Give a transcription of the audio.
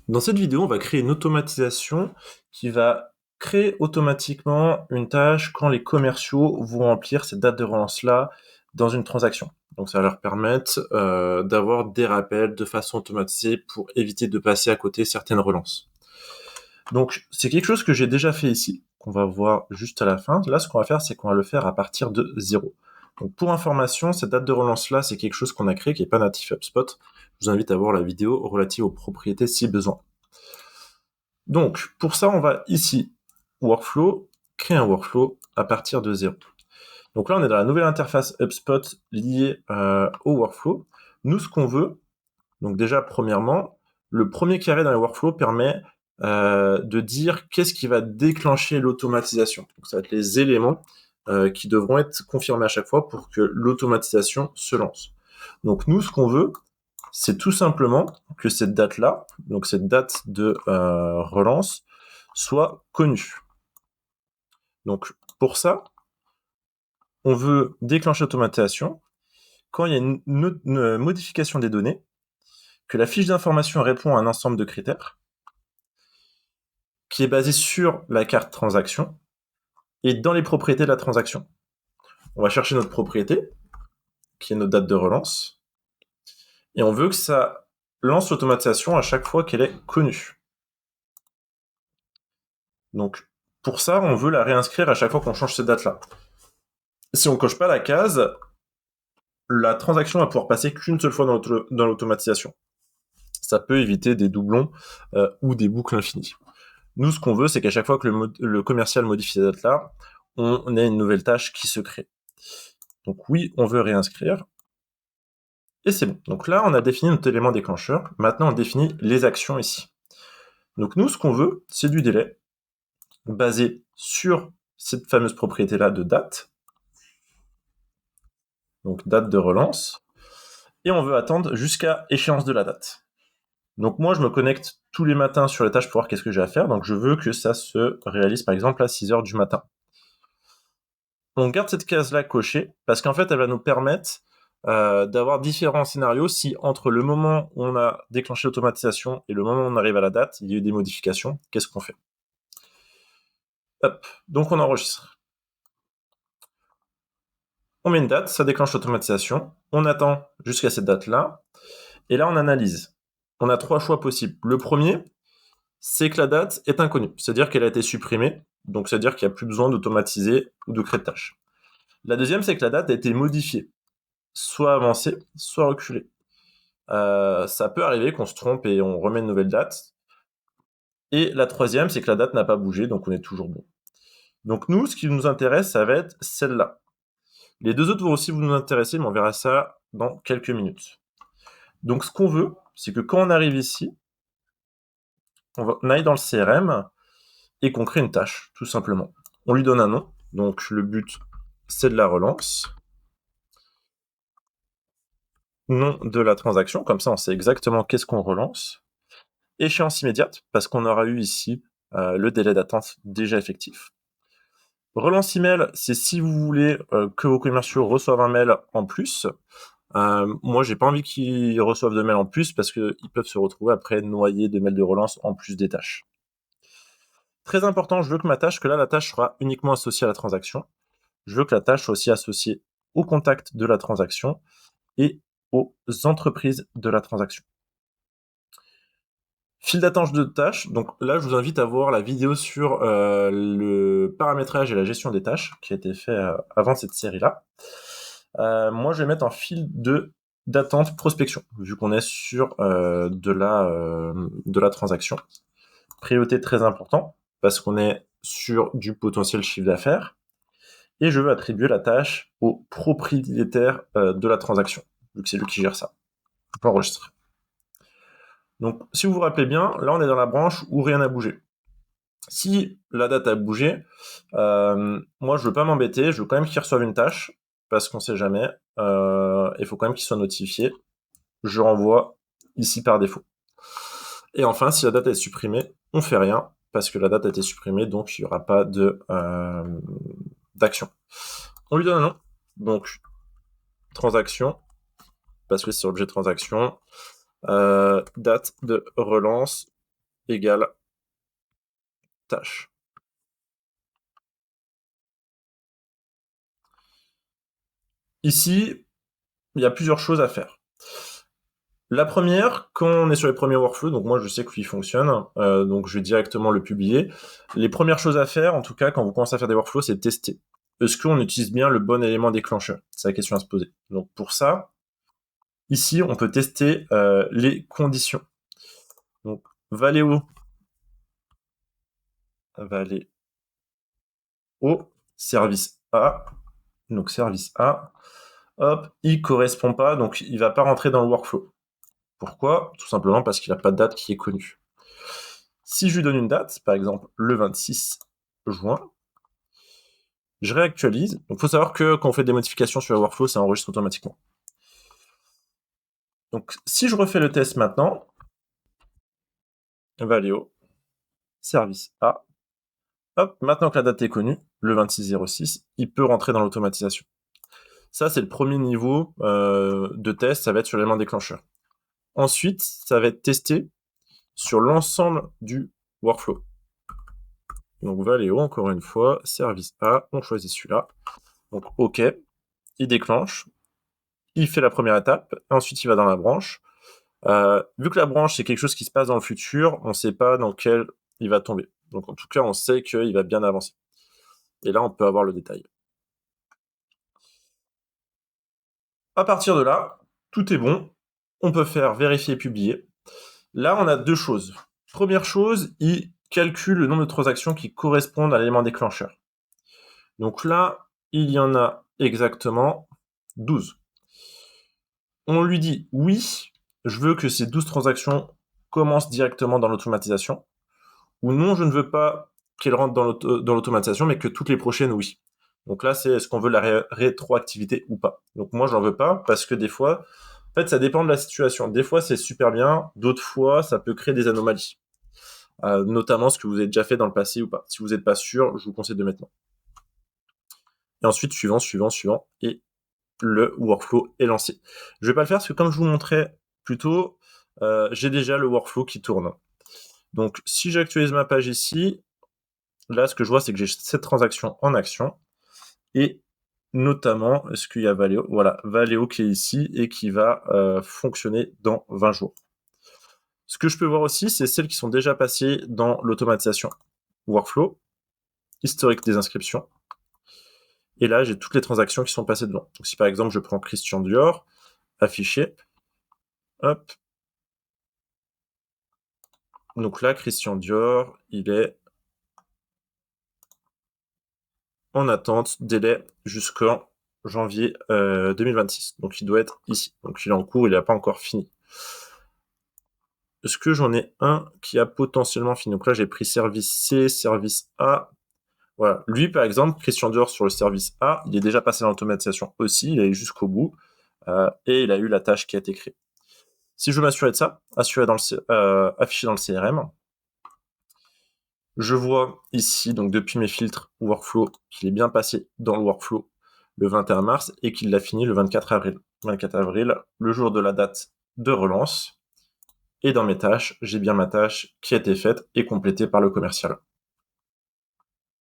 Dans cette vidéo, on va créer une automatisation qui va créer automatiquement une tâche quand les commerciaux vont remplir cette date de relance-là dans une transaction. Donc ça va leur permettre d'avoir des rappels de façon automatisée pour éviter de passer à côté certaines relances. Donc c'est quelque chose que j'ai déjà fait ici, qu'on va voir juste à la fin. Là, ce qu'on va faire, c'est qu'on va le faire à partir de 0. Donc pour information, cette date de relance-là, c'est quelque chose qu'on a créé qui n'est pas natif HubSpot. Je vous invite à voir la vidéo relative aux propriétés si besoin. Donc, pour ça, on va ici, Workflow, créer un workflow à partir de 0. Donc là, on est dans la nouvelle interface HubSpot liée au workflow. Nous, ce qu'on veut, donc déjà, premièrement, le premier carré dans le workflow permet de dire qu'est-ce qui va déclencher l'automatisation. Donc ça va être les éléments qui devront être confirmés à chaque fois pour que l'automatisation se lance. Donc nous, ce qu'on veut, c'est tout simplement que cette date-là, donc cette date de relance, soit connue. Donc pour ça, on veut déclencher l'automatisation quand il y a une modification des données, que la fiche d'information répond à un ensemble de critères, qui est basé sur la carte transaction et dans les propriétés de la transaction. On va chercher notre propriété, qui est notre date de relance, et on veut que ça lance l'automatisation à chaque fois qu'elle est connue. Donc pour ça, on veut la réinscrire à chaque fois qu'on change cette date-là. Si on coche pas la case, la transaction va pouvoir passer qu'une seule fois dans l'automatisation. Ça peut éviter des doublons ou des boucles infinies. Nous, ce qu'on veut, c'est qu'à chaque fois que le commercial modifie cette date-là, on ait une nouvelle tâche qui se crée. Donc oui, on veut réinscrire. Et c'est bon. Donc là, on a défini notre élément déclencheur. Maintenant, on définit les actions ici. Donc nous, ce qu'on veut, c'est du délai basé sur cette fameuse propriété-là de date. Donc date de relance. Et on veut attendre jusqu'à échéance de la date. Donc moi, je me connecte tous les matins sur les tâches pour voir qu'est-ce que j'ai à faire. Donc je veux que ça se réalise par exemple à 6 heures du matin. On garde cette case-là cochée parce qu'en fait, elle va nous permettre d'avoir différents scénarios si entre le moment où on a déclenché l'automatisation et le moment où on arrive à la date, il y a eu des modifications. Qu'est-ce qu'on fait? Hop, donc on enregistre. On met une date, ça déclenche l'automatisation. On attend jusqu'à cette date-là. Et là, on analyse. On a 3 choix possibles. Le premier, c'est que la date est inconnue, c'est-à-dire qu'elle a été supprimée, donc c'est-à-dire qu'il n'y a plus besoin d'automatiser ou de créer de tâche. La deuxième, c'est que la date a été modifiée, soit avancée, soit reculée. Ça peut arriver qu'on se trompe et on remet une nouvelle date. Et la troisième, c'est que la date n'a pas bougé, donc on est toujours bon. Donc nous, ce qui nous intéresse, ça va être celle-là. Les deux autres vont aussi vous nous intéresser, mais on verra ça dans quelques minutes. Donc ce qu'on veut, c'est que quand on arrive ici, on aille dans le CRM et qu'on crée une tâche, tout simplement. On lui donne un nom, donc le but, c'est de la relance. Nom de la transaction, comme ça on sait exactement qu'est-ce qu'on relance. Échéance immédiate, parce qu'on aura eu ici le délai d'attente déjà effectif. Relance email, c'est si vous voulez que vos commerciaux reçoivent un mail en plus. Moi, j'ai pas envie qu'ils reçoivent de mails en plus parce qu'ils peuvent se retrouver après noyés de mails de relance en plus des tâches. Très important, je veux que la tâche sera uniquement associée à la transaction. Je veux que la tâche soit aussi associée au contact de la transaction et aux entreprises de la transaction. File d'attente de tâches, donc là je vous invite à voir la vidéo sur le paramétrage et la gestion des tâches qui a été fait avant cette série-là. Moi je vais mettre en file d'attente prospection, vu qu'on est sur de la transaction. Priorité très important, parce qu'on est sur du potentiel chiffre d'affaires. Et je veux attribuer la tâche au propriétaire de la transaction, vu que c'est lui qui gère ça. On peut enregistrer. Donc, si vous vous rappelez bien, là, on est dans la branche où rien n'a bougé. Si la date a bougé, moi, je veux pas m'embêter, je veux quand même qu'il reçoive une tâche, parce qu'on sait jamais. Il faut quand même qu'il soit notifié. Je renvoie ici par défaut. Et enfin, si la date est supprimée, on fait rien, parce que la date a été supprimée, donc il n'y aura pas d'action. On lui donne un nom, donc transaction, parce que c'est objet de transaction, date de relance, égale tâche. Ici, il y a plusieurs choses à faire. La première, quand on est sur les premiers workflows, donc moi je sais qu'il fonctionne, donc je vais directement le publier. Les premières choses à faire, en tout cas quand vous commencez à faire des workflows, c'est de tester. Est-ce qu'on utilise bien le bon élément déclencheur? C'est la question à se poser. Donc pour ça, ici on peut tester les conditions. Donc Valeo service A, donc service A, hop, il correspond pas, donc il va pas rentrer dans le workflow. Pourquoi? Tout simplement parce qu'il n'a pas de date qui est connue. Si je lui donne une date, par exemple le 26 juin, je réactualise. Donc il faut savoir que quand on fait des modifications sur le workflow, ça enregistre automatiquement. Donc si je refais le test maintenant, Valeo, service A, hop, maintenant que la date est connue, le 26-06, il peut rentrer dans l'automatisation. Ça, c'est le premier niveau de test, ça va être sur l'élément déclencheur. Ensuite, ça va être testé sur l'ensemble du workflow. Donc Valeo, encore une fois, service A, on choisit celui-là. Donc OK, il déclenche, il fait la première étape, ensuite il va dans la branche. Vu que la branche, c'est quelque chose qui se passe dans le futur, on ne sait pas dans quel il va tomber. Donc en tout cas, on sait qu'il va bien avancer. Et là, on peut avoir le détail. À partir de là, tout est bon. On peut faire vérifier et publier. Là, on a deux choses. Première chose, il calcule le nombre de transactions qui correspondent à l'élément déclencheur. Donc là, il y en a exactement 12. On lui dit oui, je veux que ces 12 transactions commencent directement dans l'automatisation, ou non, je ne veux pas qu'elles rentrent dans l'automatisation, mais que toutes les prochaines, oui. Donc là, c'est est-ce qu'on veut la rétroactivité ou pas. Donc moi, j'en veux pas, parce que des fois, en fait, ça dépend de la situation. Des fois, c'est super bien, d'autres fois, ça peut créer des anomalies. Notamment ce que vous avez déjà fait dans le passé ou pas. Si vous n'êtes pas sûr, je vous conseille de mettre non. Et ensuite, suivant, et le workflow est lancé. Je vais pas le faire parce que comme je vous montrais plus tôt, j'ai déjà le workflow qui tourne. Donc si j'actualise ma page ici, là ce que je vois c'est que j'ai cette transaction en action et notamment est-ce qu'il y a Valeo, voilà, Valeo qui est ici et qui va fonctionner dans 20 jours. Ce que je peux voir aussi, c'est celles qui sont déjà passées dans l'automatisation workflow, historique des inscriptions. Et là, j'ai toutes les transactions qui sont passées dedans. Donc, si par exemple, je prends Christian Dior, affiché, hop. Donc là, Christian Dior, il est en attente, délai jusqu'en janvier 2026. Donc il doit être ici. Donc il est en cours, il n'a pas encore fini. Est-ce que j'en ai un qui a potentiellement fini? Donc là, j'ai pris service C, service A. Voilà. Lui, par exemple, Christian Dior sur le service A, il est déjà passé dans l'automatisation aussi, il est jusqu'au bout, et il a eu la tâche qui a été créée. Si je veux m'assurer de ça, affiché dans le CRM, je vois ici, donc depuis mes filtres workflow, qu'il est bien passé dans le workflow le 21 mars et qu'il l'a fini le 24 avril. 24 avril, le jour de la date de relance. Et dans mes tâches, j'ai bien ma tâche qui a été faite et complétée par le commercial.